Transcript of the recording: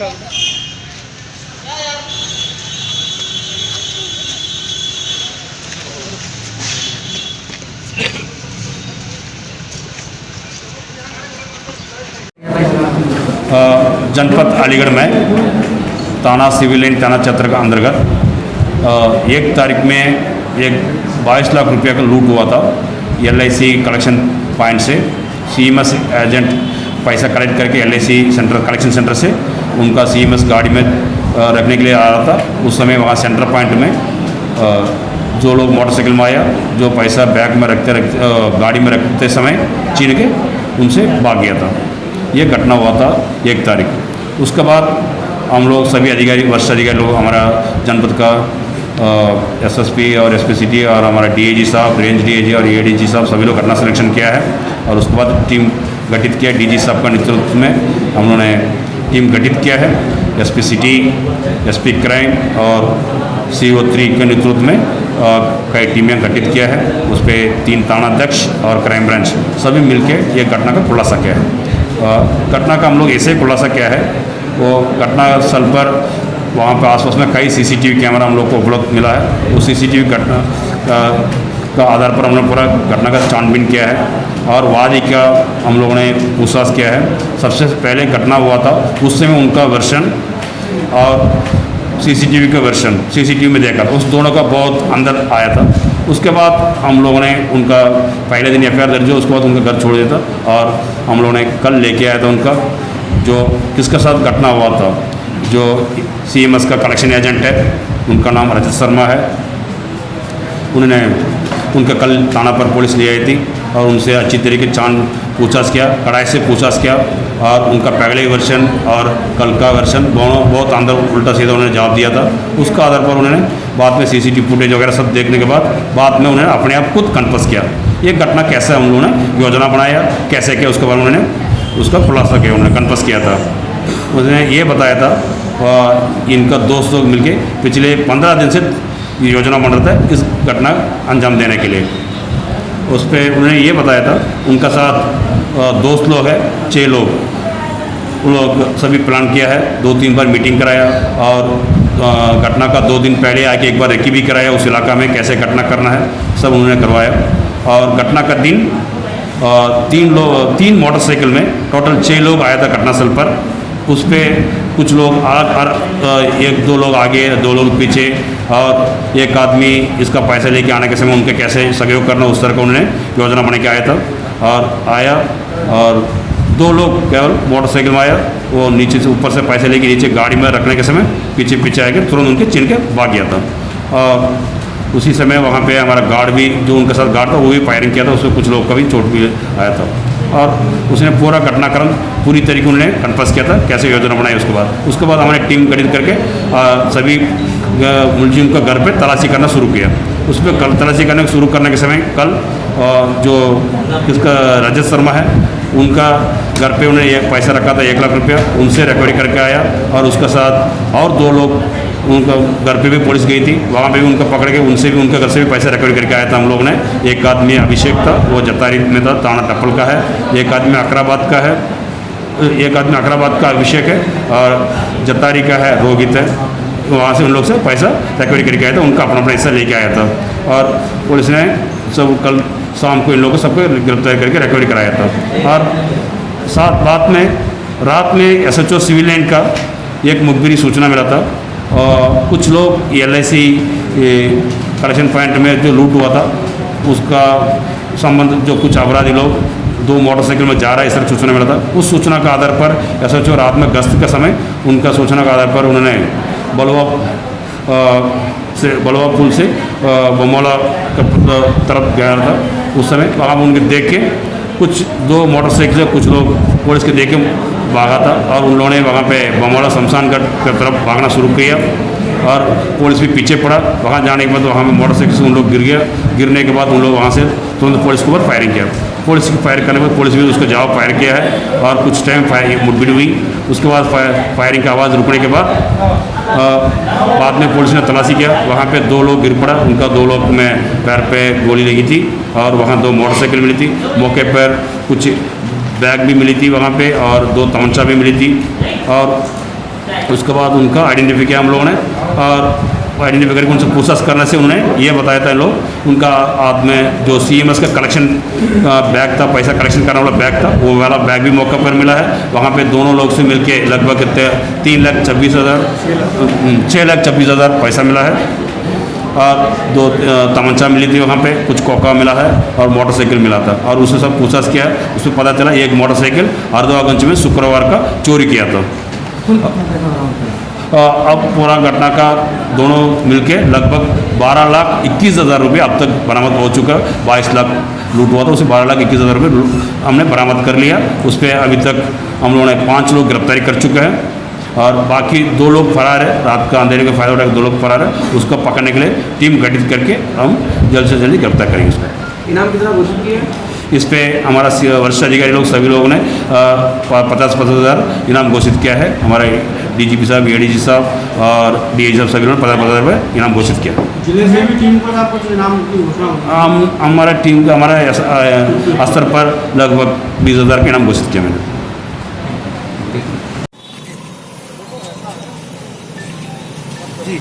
जनपद अलीगढ़ में थाना सिविल लाइन थाना क्षेत्र के अंतर्गत 1 तारीख में एक 22 लाख रुपये का लूट हुआ था। LIC कलेक्शन पॉइंट से CMS एजेंट पैसा कलेक्ट करके LIC सेंटर कलेक्शन सेंटर से उनका CMS गाड़ी में रखने के लिए आ रहा था। उस समय वहाँ सेंटर पॉइंट में जो लोग मोटरसाइकिल में आया, जो पैसा बैग में रखते गाड़ी में रखते समय छीन के उनसे भाग गया था। ये घटना हुआ था 1 तारीख। उसके बाद हम लोग सभी अधिकारी, वरिष्ठ अधिकारी लोग, हमारा जनपद का SSP और SP सिटी और हमारा DIG साहब, रेंज DIG और ADG साहब सभी लोग घटना संरक्षण किया है। और उसके बाद टीम गठित किया। DG साहब का नेतृत्व में हम लोगों ने टीम गठित किया है। SP सिटी, SP क्राइम और CO3 के नेतृत्व में कई टीमें गठित किया है। उस पर 3 थानाध्यक्ष और क्राइम ब्रांच सभी मिलकर ये घटना का खुलासा किया है। घटना का हम लोग ऐसे खुलासा किया है, वो घटना स्थल पर वहाँ पर आसपास में कई CCTV कैमरा हम लोग को उपलब्ध मिला है। उस CCTV घटना का आधार पर हम लोग पूरा घटना का छानबीन किया है और वादी का हम लोगों ने पूछताछ किया है। सबसे पहले घटना हुआ था उस समय उनका वर्षन और CCTV का वर्षन CCTV में देखा, उस दोनों का बहुत अंदर आया था। उसके बाद हम लोगों ने उनका पहले दिन FIR दर्ज हुआ, उसके बाद उनका घर छोड़ दिया था। और हम लोगों ने कल लेके आया था उनका जो किसके साथ घटना हुआ था, जो CMS का कलेक्शन एजेंट है, उनका नाम रजत शर्मा है। उन्होंने उनका कल थाना पर पुलिस ले आई थी और उनसे अच्छी तरीके पूछताछ किया, कड़ाई से पूछताछ किया और उनका पहले वर्षन और कल का वर्षन दोनों बहुत अंदर उल्टा सीधा उन्होंने जवाब दिया था। उसका आधार पर उन्होंने बाद में CCTV फुटेज वगैरह सब देखने के बाद में उन्होंने अपने आप खुद कन्फर्स किया ये घटना कैसे हम लोगों ने योजना बनाया, कैसे किया, उसके बाद उन्होंने उसका खुलासा किया, उन्होंने कन्फर्स किया था। उन्होंने ये बताया था और इनका दोस्त लोग मिलके पिछले 15 दिन से योजना बन रहा था इस घटना अंजाम देने के लिए। उस पर उन्होंने ये बताया था उनका साथ दोस्त लोग हैं 6 लोग, उन लोग सभी प्लान किया है। 2-3 बार मीटिंग कराया और घटना का 2 दिन पहले आके एक बार रेकी भी कराया उस इलाका में कैसे घटना करना है, सब उन्होंने करवाया। और घटना का दिन 3 मोटरसाइकिल में टोटल 6 लोग आया था घटनास्थल पर। उस पर कुछ लोग 1-2 लोग आगे, 2 लोग पीछे और एक आदमी इसका पैसा लेके आने के समय उनके कैसे सहयोग करना उस तरह का उन्होंने योजना बना के आया था। और आया और 2 लोग केवल मोटरसाइकिल में आया, वो नीचे से ऊपर से पैसे लेके नीचे गाड़ी में रखने के समय पीछे आके तुरंत उनके छीन के भाग गया था। और उसी समय वहाँ पे हमारा गार्ड भी, जो उनके साथ गार्ड था, वो भी फायरिंग किया था, उसमें कुछ लोग का भी चोट भी आया था। और उसने पूरा घटनाक्रम पूरी तरीके उन्होंने कन्फर्स किया था कैसे योजना बनाई। उसके बाद हमारे टीम गठित करके सभी मुलजिम का घर पे तलाशी करना शुरू किया। उस पर तलाशी शुरू करने के समय कल जो किसका रजत शर्मा है उनका घर पे उन्होंने एक पैसा रखा था 1 लाख रुपया, उनसे रिकवरी करके आया। और उसके साथ और 2 लोग उनका घर पे भी पुलिस गई थी, वहाँ पे भी उनका पकड़ के उनसे भी उनके घर से भी पैसा रिकवरी करके आया था हम लोगों ने। एक आदमी अभिषेक था, वो जतारी में था, थाना टप्पल का है। एक आदमी अकराबाद का है, एक आदमी अकराबाद का अभिषेक है और जतारी का है रोहित है। वहाँ से उन लोग से पैसा रिकवरी करके आया था, उनका अपना हिस्सा लेके आया था। और पुलिस ने सब कल शाम को इन लोगों को सबको गिरफ्तार करके रिकवरी कराया था। और साथ रात में SHO सिविल लाइन का एक मुखबिरी सूचना मिला था और कुछ लोग LIC कलेक्शन पॉइंट में जो लूट हुआ था उसका संबंध, जो कुछ अपराधी लोग 2 मोटरसाइकिल में जा रहा है इस तरह सूचना मिला था। उस सूचना का आधार पर SHO रात में गश्त के समय उनका सूचना का आधार पर उन्होंने बलवा पुल से बमौला तरफ गया था। उस समय वहाँ उनके देख के कुछ 2 मोटरसाइकिल से कुछ लोग पुलिस के देख के भागा था और उन लोगों ने वहाँ पे बमौला शमशानगढ़ की तरफ भागना शुरू किया और पुलिस भी पीछे पड़ा। वहाँ जाने के बाद वहाँ में मोटरसाइकिल से उन लोग गिर गया। गिरने के बाद उन लोग वहाँ से तुरंत पुलिस के ऊपर फायरिंग किया। पुलिस की फायर करने के बाद पुलिस भी उसका जवाब फायर किया है और कुछ टाइम मुठभेड़ हुई। उसके बाद फायरिंग की आवाज़ रुकने के बाद में पुलिस ने तलाशी किया। वहाँ पे 2 लोग गिर पड़ा, उनका 2 लोग में पैर पे गोली लगी थी और वहाँ 2 मोटरसाइकिल मिली थी। मौके पर कुछ बैग भी मिली थी वहाँ पे और 2 तमंचा भी मिली थी। और उसके बाद उनका आइडेंटिफाई किया हम लोगों ने, और आइडेंटिफाई करके उनसे पूछताछ करने से उन्होंने ये बताया था इन लोग उनका हाथ में जो CMS का कलेक्शन बैग था, पैसा कलेक्शन करने वाला बैग था, वो वाला बैग भी मौके पर मिला है। वहाँ पे दोनों लोग से मिलके लगभग 6,26,000 पैसा मिला है, और 2 तमंचा मिली थी वहाँ पे, कुछ कोका मिला है और मोटरसाइकिल मिला था। और उससे सब पूछताछ किया है, उसमें पता चला एक मोटरसाइकिल हरदोगंज में शुक्रवार का चोरी किया था। अब पूरा घटना का दोनों मिलके लगभग 12,21,000 रुपये अब तक बरामद हो चुका है। 22 लाख लूट हुआ था, उसे 12,21,000 रुपये हमने बरामद कर लिया। उस पर अभी तक हम लोगों ने 5 लोग गिरफ्तारी कर चुके हैं, और बाकी 2 लोग फरार है। रात का अंधेरे का फायदा उठाकर 2 लोग फरार है, उसको पकड़ने के लिए टीम गठित करके हम जल्द से जल्द गिरफ्तार करेंगे उसको। इनाम कितना घोषित किया है? इस पे हमारा वरिष्ठ अधिकारी लोग सभी लोगों ने 50,000 इनाम घोषित किया है। हमारे DGP साहब, ADG साहब और DIG साहब सभी लोगों ने 50,000 रुपये इनाम घोषित किया। जिले से भी टीम पर आपको कुछ इनाम की घोषणा? हमारा टीम का हमारे स्तर पर लगभग 20,000 का इनाम घोषित किया मैंने। जी